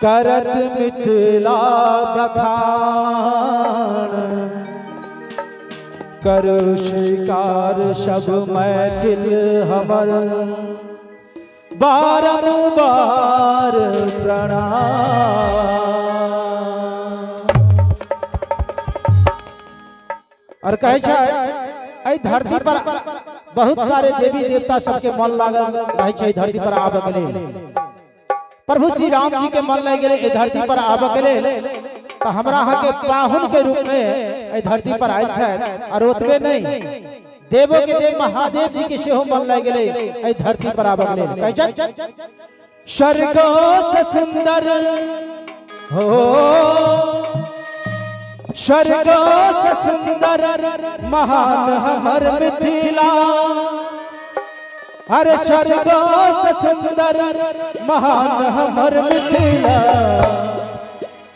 करत मिथिला बखान करो स्वीकार सब मैथिल हमर बारंबार प्रणाम। और कहे छै धरती पर बहुत सारे देवी देवता सबके मन लागल रहे छै धरती पर आबे के लेल। प्रभु श्री राम जी के मन लग गए धरती पर आबे के लेल तो हमरा अहाँ के पाहुन के रूप में धरती पर आयल छै। और ओतबे नहीं देवो के देव महादेव जी के सेहो मन लग गए धरती पर आबे के लेल। कहे छै स्वर्ग से सुंदर हो स्वर्ग से सुंदर महान हमर मिथिला। अरे स्वर्ग से सुंदर महान हमर मिथिला।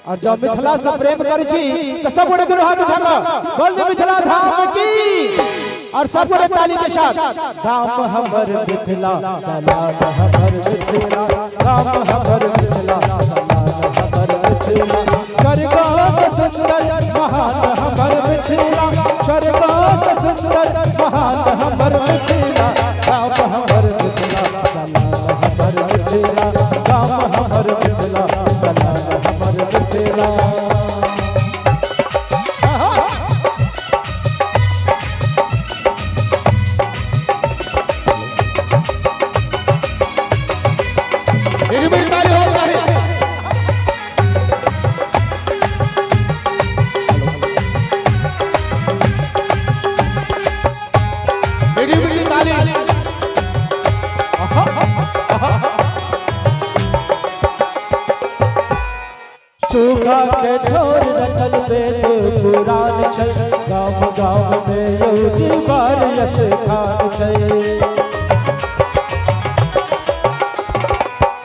और जब मिथिला से प्रेम करी छी तो सब गोटे दुनू हाथ उठा बोल दे मिथिला धाम की। और सब गोटे ताली के साथ धाम हमर मिथिला दलाल हमर मिथिला धाम हमर मिथिला दलाल हमर मिथिला। स्वर्ग से सुंदर महान हमर मिथिला स्वर्ग से सुंदर महान हमर मिथिला धाम हमर मिथिला दलाल हमर मिथिला धाम हमर मिथिला दलाल हमर मिथिला। सूखा के ठोर रखल वेद पुराण छै गाँव गाँव में योगी बारियस खान छै।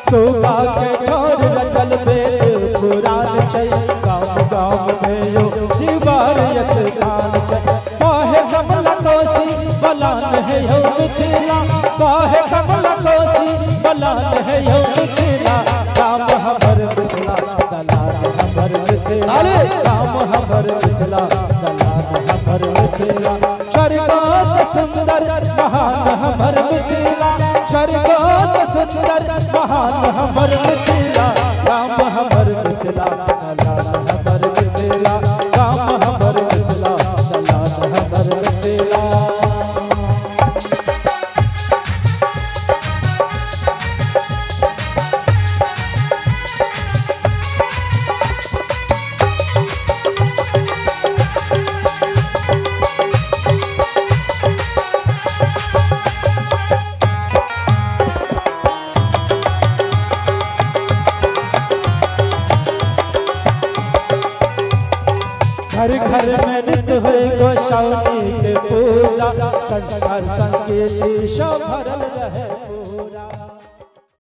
सूखा के ठोर रखल वेद पुराण छै गाँव गाँव में योगी बारियस खान छै। काहे कमला कोसी बलान है यो मिथिला काहे कमला कोसी बलान है यो मिथिला राम हमर मिथिला दलाल हमर मिथिला राम हमर मिथिला दलाल हमर मिथिला। स्वर्ग से सुंदर महान हमर मिथिला स्वर्ग से सुंदर महान हमर मिथिला राम हमर मिथिला दलाल हमर मिथिला राम हमर मिथिला दलाल हमर मिथिला। घर घर में नित्य हुए गोसाउनी के पूजा संस्कार संस्कृति सब भरल रहे पूरा।